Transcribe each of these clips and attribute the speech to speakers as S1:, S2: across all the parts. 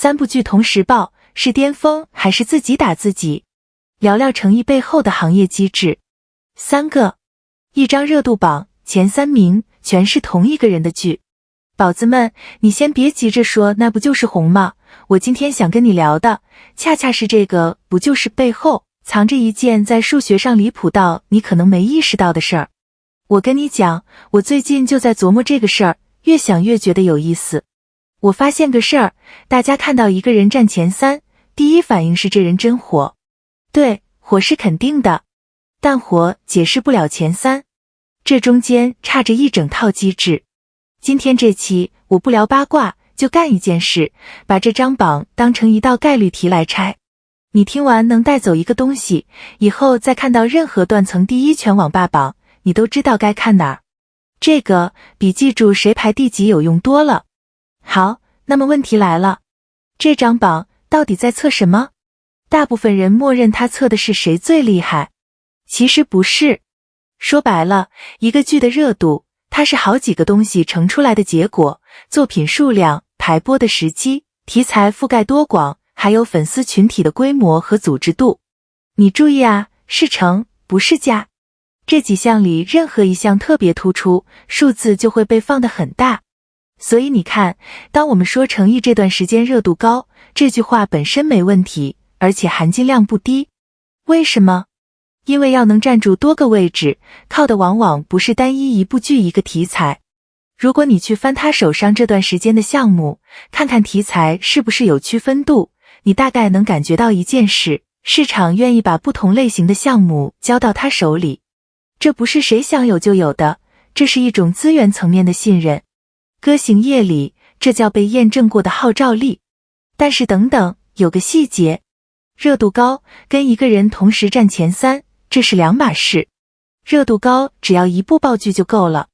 S1: 3部剧同时爆，是巅峰还是自己打自己？聊聊诚意背后的行业机制。3个，一张热度榜，前3名全是同一个人的剧。宝子们，你先别急着说那不就是红吗？我今天想跟你聊的，恰恰是这个，不就是背后藏着一件在数学上离谱到你可能没意识到的事儿。我跟你讲，我最近就在琢磨这个事儿，越想越觉得有意思。我发现个事儿，大家看到一个人占前3，第一反应是这人真火。对，火是肯定的，但火解释不了前3，这中间差着一整套机制。今天这期我不聊八卦，就干一件事，把这张榜当成一道概率题来拆。你听完能带走一个东西，以后再看到任何断层第一全网霸榜，你都知道该看哪儿。这个比记住谁排第几有用多了。好，那么问题来了，这张榜到底在测什么？大部分人默认它测的是谁最厉害，其实不是。说白了，一个剧的热度，它是好几个东西乘出来的结果，作品数量、排播的时机、题材覆盖多广，还有粉丝群体的规模和组织度。你注意啊，是乘，不是加。这几项里任何一项特别突出，数字就会被放得很大。所以你看，当我们说诚意这段时间热度高，这句话本身没问题，而且含金量不低。为什么？因为要能站住多个位置，靠的往往不是单一一部剧一个题材。如果你去翻他手上这段时间的项目，看看题材是不是有区分度，你大概能感觉到一件事，市场愿意把不同类型的项目交到他手里。这不是谁想有就有的，这是一种资源层面的信任。歌行业里，这叫被验证过的号召力。但是等等，有个细节，热度高跟一个人同时占前3，这是两码事。热度高只要一部爆剧就够了，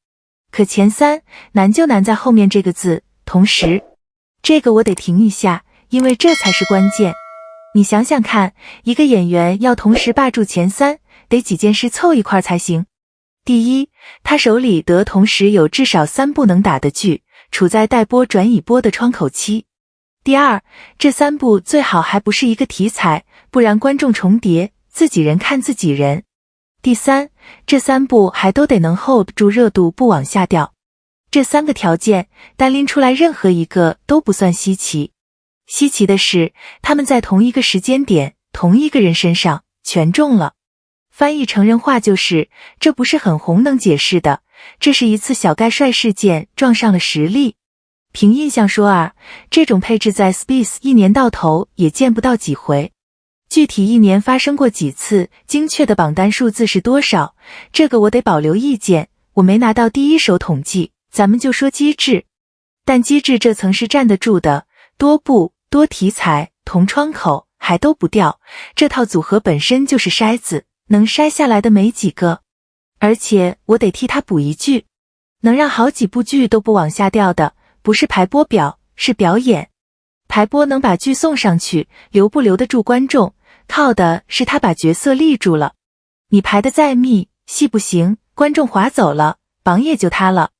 S1: 可前3难就难在后面这个字，同时。这个我得停一下，因为这才是关键。你想想看，一个演员要同时霸住前3，得几件事凑一块才行。第一，他手里得同时有至少3部能打的剧，处在待播转已播的窗口期。第二，这3部最好还不是一个题材，不然观众重叠，自己人看自己人。第三，这3部还都得能 hold 住热度不往下掉。这3个条件单拎出来任何一个都不算稀奇，稀奇的是他们在同一个时间点同一个人身上全中了。翻译成人话就是，这不是很红能解释的，这是一次小概率事件撞上了实力。凭印象说啊，这种配置在 Space 一年到头也见不到几回。具体一年发生过几次，精确的榜单数字是多少，这个我得保留意见，我没拿到第一手统计，咱们就说机制。但机制这层是站得住的，多部、多题材、同窗口还都不掉，这套组合本身就是筛子，能筛下来的没几个。而且我得替他补一句，能让好几部剧都不往下掉的，不是排播表，是表演。排播能把剧送上去，留不留得住观众，靠的是他把角色立住了。你排得再密，戏不行，观众划走了，榜也就塌了。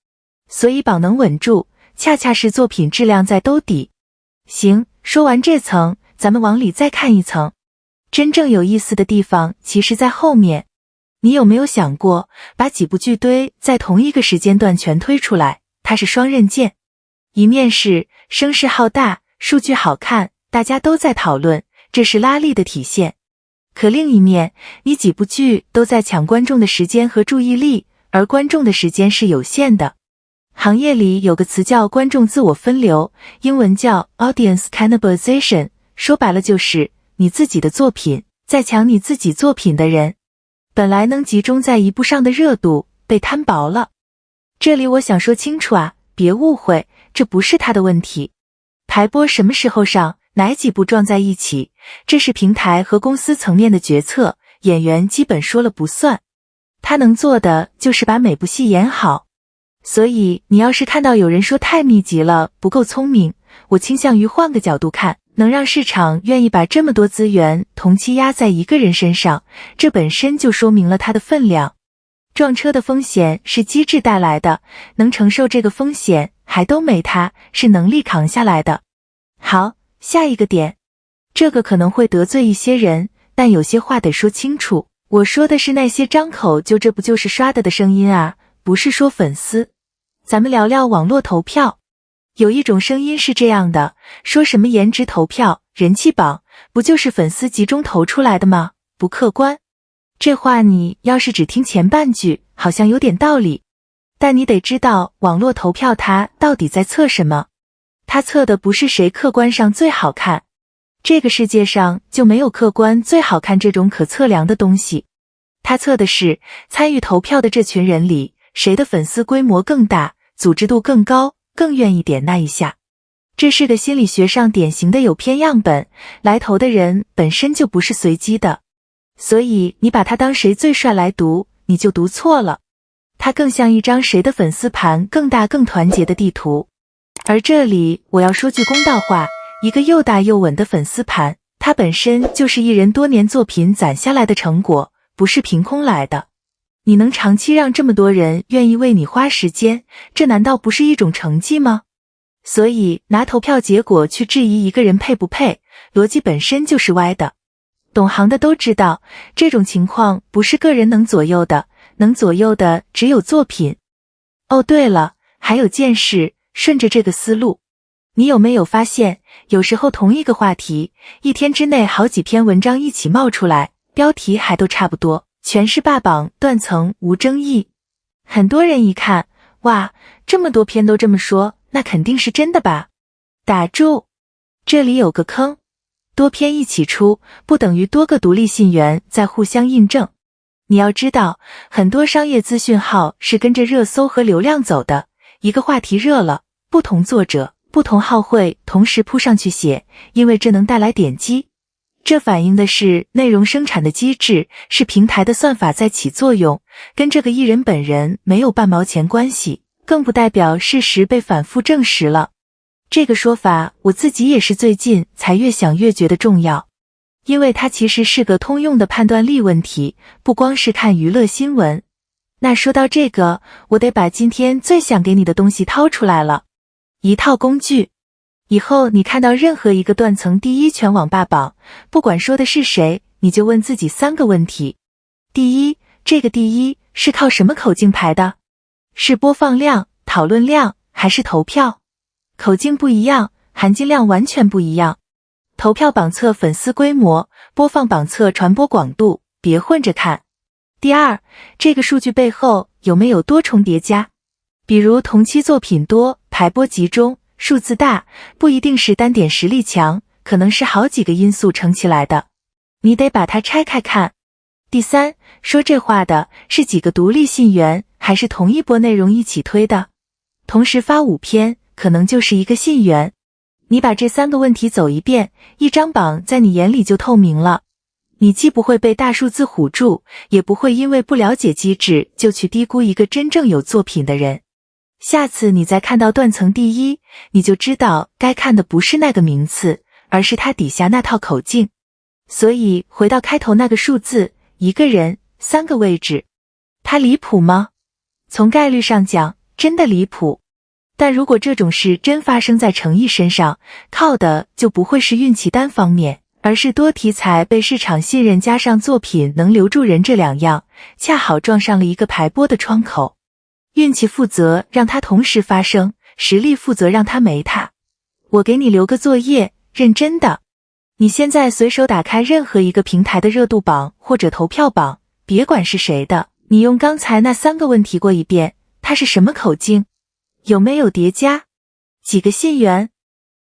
S1: 所以榜能稳住，恰恰是作品质量在兜底。行，说完这层，咱们往里再看一层。真正有意思的地方其实在后面。你有没有想过，把几部剧堆在同一个时间段全推出来，它是双刃剑。一面是声势浩大，数据好看，大家都在讨论，这是拉力的体现。可另一面，你几部剧都在抢观众的时间和注意力，而观众的时间是有限的。行业里有个词叫观众自我分流，英文叫 audience cannibalization， 说白了就是你自己的作品在抢你自己作品的人。本来能集中在一部上的热度被摊薄了。这里我想说清楚啊，别误会，这不是他的问题。排播什么时候上，哪几部撞在一起，这是平台和公司层面的决策，演员基本说了不算。他能做的就是把每部戏演好。所以你要是看到有人说太密集了，不够聪明，我倾向于换个角度看，能让市场愿意把这么多资源同期压在一个人身上，这本身就说明了它的分量。撞车的风险是机制带来的，能承受这个风险还都没他，是能力扛下来的。好，下一个点。这个可能会得罪一些人，但有些话得说清楚。我说的是那些张口就这不就是刷的声音啊，不是说粉丝。咱们聊聊网络投票。有一种声音是这样的，说什么颜值投票、人气榜，不就是粉丝集中投出来的吗？不客观。这话你要是只听前半句，好像有点道理。但你得知道，网络投票它到底在测什么？它测的不是谁客观上最好看。这个世界上就没有客观最好看这种可测量的东西。它测的是参与投票的这群人里，谁的粉丝规模更大，组织度更高，更愿意点那一下。这是个心理学上典型的有偏样本，来投的人本身就不是随机的。所以你把它当谁最帅来读，你就读错了。它更像一张谁的粉丝盘更大更团结的地图。而这里我要说句公道话，一个又大又稳的粉丝盘，它本身就是艺人多年作品攒下来的成果，不是凭空来的。你能长期让这么多人愿意为你花时间，这难道不是一种成绩吗？所以拿投票结果去质疑一个人配不配，逻辑本身就是歪的。懂行的都知道，这种情况不是个人能左右的，能左右的只有作品。哦，对了，还有件事，顺着这个思路，你有没有发现，有时候同一个话题，一天之内好几篇文章一起冒出来，标题还都差不多，全是霸榜、断层、无争议。很多人一看，哇，这么多篇都这么说，那肯定是真的吧？打住，这里有个坑。多篇一起出，不等于多个独立信源在互相印证。你要知道，很多商业资讯号是跟着热搜和流量走的，一个话题热了，不同作者、不同号会同时扑上去写，因为这能带来点击。这反映的是内容生产的机制，是平台的算法在起作用，跟这个艺人本人没有半毛钱关系，更不代表事实被反复证实了。这个说法我自己也是最近才越想越觉得重要，因为它其实是个通用的判断力问题，不光是看娱乐新闻。那说到这个，我得把今天最想给你的东西掏出来了，一套工具。以后你看到任何一个断层第一全网霸榜，不管说的是谁，你就问自己3个问题。第一，这个第一是靠什么口径排的？是播放量、讨论量，还是投票？口径不一样，含金量完全不一样。投票榜测粉丝规模，播放榜测传播广度，别混着看。第二，这个数据背后有没有多重叠加？比如同期作品多，排播集中，数字大，不一定是单点实力强，可能是好几个因素乘起来的。你得把它拆开看。第三，说这话的是几个独立信源，还是同一波内容一起推的？同时发5篇，可能就是一个信源。你把这3个问题走一遍，一张榜在你眼里就透明了。你既不会被大数字唬住，也不会因为不了解机制就去低估一个真正有作品的人。下次你再看到断层第一，你就知道该看的不是那个名次，而是它底下那套口径。所以回到开头那个数字，一个人3个位置，它离谱吗？从概率上讲，真的离谱。但如果这种事真发生在程毅身上，靠的就不会是运气单方面，而是多题材被市场信任加上作品能留住人这2样，恰好撞上了一个排播的窗口。运气负责让它同时发生，实力负责让它没它。我给你留个作业，认真的。你现在随手打开任何一个平台的热度榜或者投票榜，别管是谁的，你用刚才那3个问题过一遍，它是什么口径？有没有叠加？几个信源？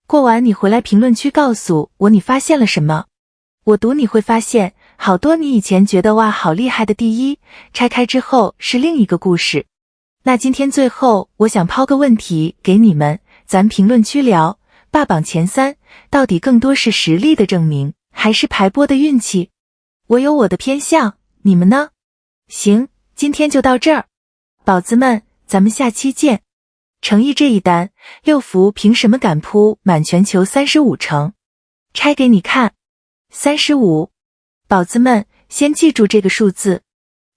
S1: 过完你回来评论区告诉我你发现了什么。我读你会发现，好多你以前觉得哇好厉害的第一，拆开之后是另一个故事。那今天最后我想抛个问题给你们，咱评论区聊，霸榜前3到底更多是实力的证明，还是排播的运气？我有我的偏向，你们呢？行，今天就到这儿，宝子们，咱们下期见。程毅这一单，6幅凭什么敢铺满全球35成？拆给你看。35，宝子们，先记住这个数字。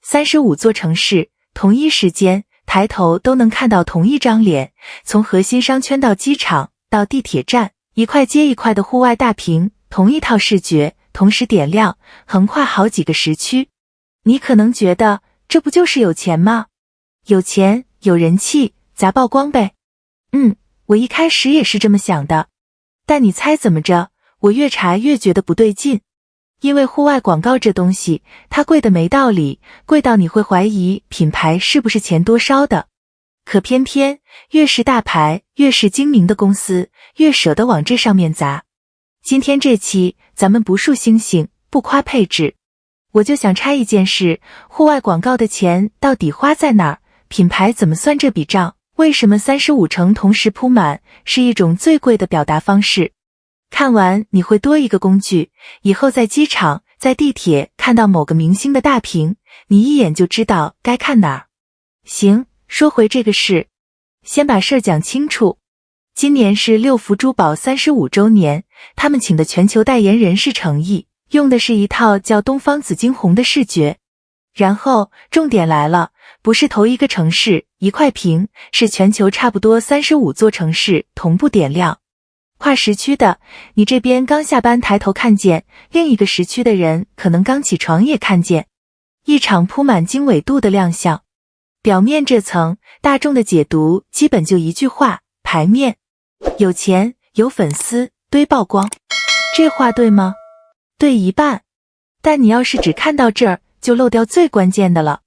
S1: 35座城市，同一时间，抬头都能看到同一张脸，从核心商圈到机场，到地铁站，一块接一块的户外大屏，同一套视觉，同时点亮，横跨好几个时区。你可能觉得这不就是有钱吗？有钱，有人气，砸曝光呗。我一开始也是这么想的。但你猜怎么着？我越查越觉得不对劲。因为户外广告这东西，它贵得没道理，贵到你会怀疑品牌是不是钱多烧的。可偏偏越是大牌，越是精明的公司，越舍得往这上面砸。今天这期咱们不数星星，不夸配置，我就想拆一件事，户外广告的钱到底花在哪儿？品牌怎么算这笔账？为什么35成同时铺满是一种最贵的表达方式？看完你会多一个工具，以后在机场、在地铁看到某个明星的大屏，你一眼就知道该看哪儿。行，说回这个事，先把事儿讲清楚。今年是六福珠宝35周年，他们请的全球代言人是诚意，用的是一套叫东方紫金红的视觉。然后重点来了，不是头一个城市一块屏，是全球差不多35座城市同步点亮。跨时区的，你这边刚下班抬头看见，另一个时区的人可能刚起床也看见。一场铺满经纬度的亮相。表面这层，大众的解读基本就一句话：牌面。有钱，有粉丝，堆曝光。这话对吗？对一半。但你要是只看到这儿，就漏掉最关键的了。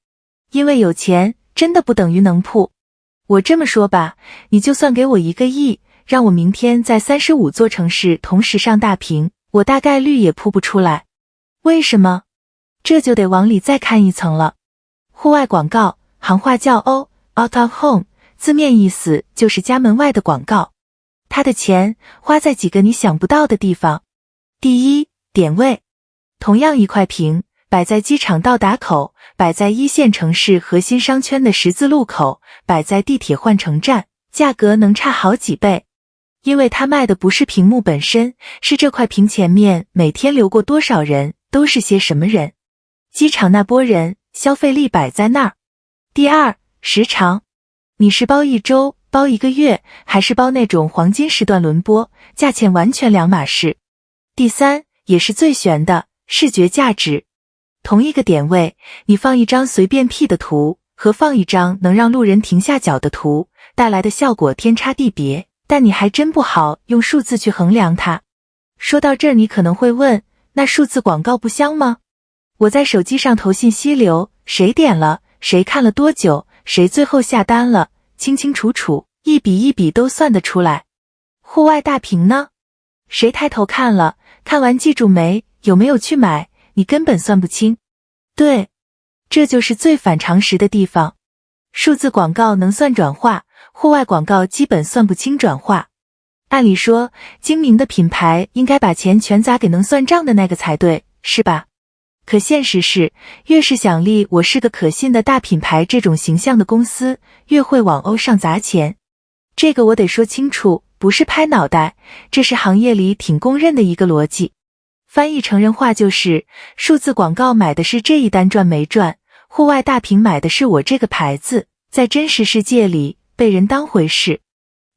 S1: 因为有钱真的不等于能铺。我这么说吧，你就算给我1个亿，让我明天在35座城市同时上大屏，我大概率也铺不出来。为什么？这就得往里再看一层了。户外广告，行话叫 out of home， 字面意思就是家门外的广告。它的钱花在几个你想不到的地方。第一，点位。同样一块屏，摆在机场到达口，摆在一线城市核心商圈的十字路口，摆在地铁换乘站，价格能差好几倍。因为它卖的不是屏幕本身，是这块屏前面每天流过多少人，都是些什么人。机场那波人，消费力摆在那儿。第二，时长。你是包1周，包1个月，还是包那种黄金时段轮播，价钱完全两码事。第三，也是最悬的，视觉价值。同一个点位，你放一张随便 P 的图，和放一张能让路人停下脚的图，带来的效果天差地别，但你还真不好用数字去衡量它。说到这儿，你可能会问，那数字广告不香吗？我在手机上投信息流，谁点了，谁看了多久，谁最后下单了，清清楚楚，一笔一笔都算得出来。户外大屏呢？谁抬头看了，看完记住没，有没有去买，你根本算不清。对，这就是最反常识的地方。数字广告能算转化，户外广告基本算不清转化。按理说，精明的品牌应该把钱全砸给能算账的那个才对，是吧？可现实是，越是想立我是个可信的大品牌这种形象的公司，越会往欧上砸钱。这个我得说清楚，不是拍脑袋，这是行业里挺公认的一个逻辑。翻译成人话就是，数字广告买的是这一单赚没赚，户外大屏买的是我这个牌子，在真实世界里被人当回事。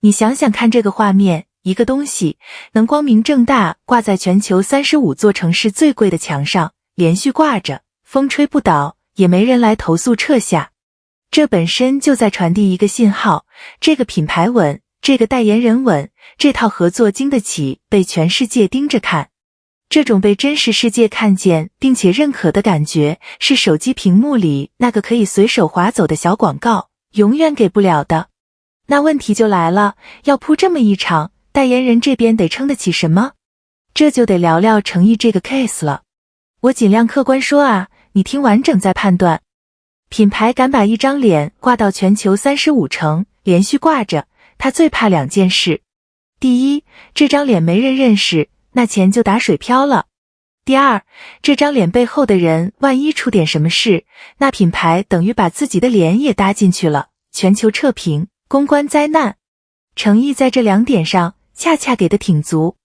S1: 你想想看这个画面，一个东西能光明正大挂在全球35座城市最贵的墙上，连续挂着，风吹不倒，也没人来投诉撤下。这本身就在传递一个信号，这个品牌稳，这个代言人稳，这套合作经得起被全世界盯着看。这种被真实世界看见并且认可的感觉，是手机屏幕里那个可以随手滑走的小广告永远给不了的。那问题就来了，要铺这么一场，代言人这边得撑得起什么？这就得聊聊诚意这个 case 了。我尽量客观说啊，你听完整再判断。品牌敢把一张脸挂到全球35城，连续挂着，他最怕2件事。第一，这张脸没人认识，那钱就打水漂了。第二，这张脸背后的人万一出点什么事，那品牌等于把自己的脸也搭进去了，全球撤屏，公关灾难。诚意在这2点上恰恰给的挺足。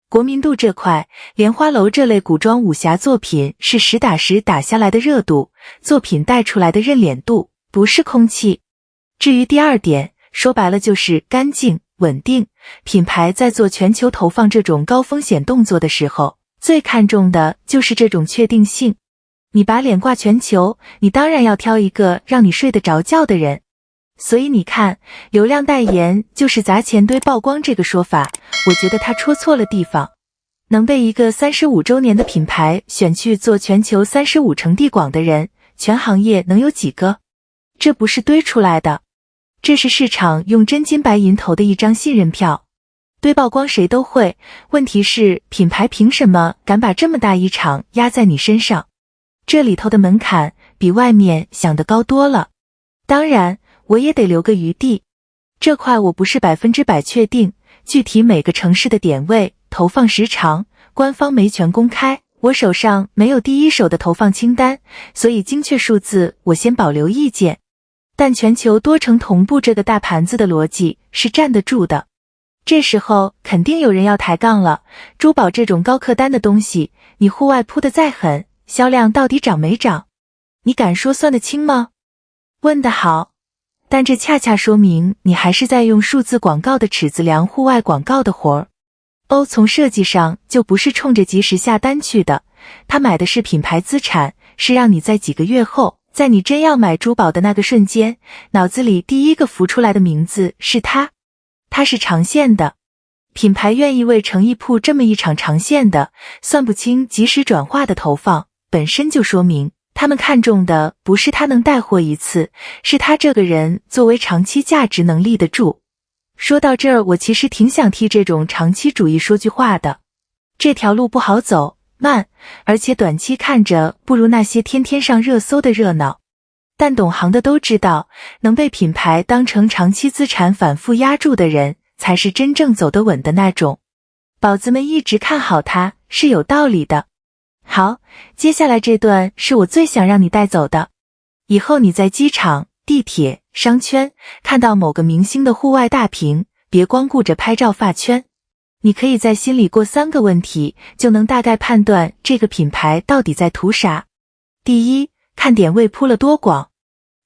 S1: 国民度这块，莲花楼这类古装武侠作品是实打实打下来的热度，作品带出来的认脸度，不是空气。至于第二点，说白了就是干净、稳定。品牌在做全球投放这种高风险动作的时候，最看重的就是这种确定性。你把脸挂全球，你当然要挑一个让你睡得着觉的人。所以你看，流量代言就是砸钱堆曝光这个说法，我觉得他戳错了地方。能被一个35周年的品牌选去做全球35城地广的人，全行业能有几个？这不是堆出来的，这是市场用真金白银投的一张信任票。堆曝光谁都会，问题是品牌凭什么敢把这么大一场压在你身上？这里头的门槛比外面想的高多了。当然，我也得留个余地，这块我不是100%确定，具体每个城市的点位、投放时长，官方没权公开，我手上没有第一手的投放清单，所以精确数字我先保留意见。但全球多城同步这个大盘子的逻辑是站得住的。这时候肯定有人要抬杠了，珠宝这种高客单的东西，你户外铺得再狠，销量到底涨没涨？你敢说算得清吗？问得好，但这恰恰说明你还是在用数字广告的尺子量户外广告的活儿。从设计上就不是冲着及时下单去的，他买的是品牌资产，是让你在几个月后，在你真要买珠宝的那个瞬间，脑子里第一个浮出来的名字是他。它是长线的，品牌愿意为诚意铺这么一场长线的，算不清及时转化的投放，本身就说明他们看重的不是他能带货一次，是他这个人作为长期价值能立得住。说到这儿，我其实挺想替这种长期主义说句话的。这条路不好走，慢，而且短期看着不如那些天天上热搜的热闹。但懂行的都知道，能被品牌当成长期资产反复压住的人，才是真正走得稳的那种。宝子们一直看好它，是有道理的。好，接下来这段是我最想让你带走的。以后你在机场、地铁、商圈看到某个明星的户外大屏，别光顾着拍照发圈。你可以在心里过3个问题，就能大概判断这个品牌到底在图啥。第一，看点位铺了多广，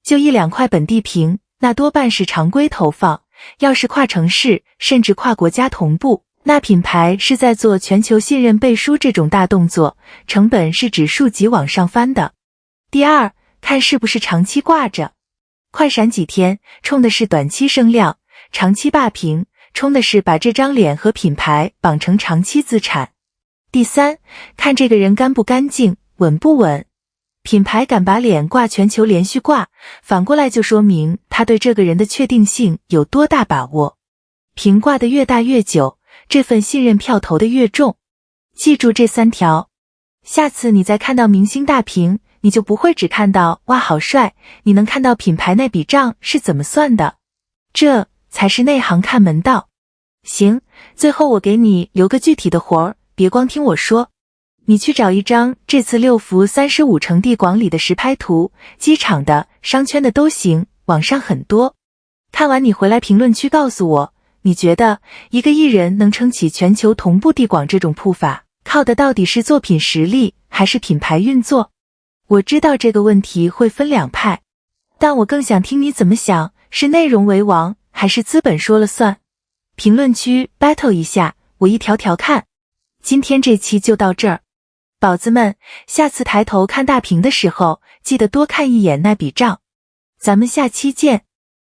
S1: 就1-2块本地屏，那多半是常规投放。要是跨城市甚至跨国家同步，那品牌是在做全球信任背书这种大动作，成本是指数级往上翻的。第二，看是不是长期挂着，快闪几天冲的是短期声量，长期霸屏冲的是把这张脸和品牌绑成长期资产。第三，看这个人干不干净，稳不稳。品牌敢把脸挂全球连续挂，反过来就说明他对这个人的确定性有多大把握。屏挂的越大越久，这份信任票投的越重。记住这3条，下次你再看到明星大屏，你就不会只看到哇好帅，你能看到品牌那笔账是怎么算的，这才是内行看门道。行，最后我给你留个具体的活儿，别光听我说。你去找一张这次6幅35城地广里的实拍图，机场的、商圈的都行，网上很多。看完你回来评论区告诉我，你觉得一个艺人能撑起全球同步地广这种铺法，靠的到底是作品实力还是品牌运作？我知道这个问题会分2派，但我更想听你怎么想，是内容为王，还是资本说了算？评论区 battle 一下，我一条条看。今天这期就到这儿。宝子们，下次抬头看大屏的时候，记得多看一眼那笔账。咱们下期见。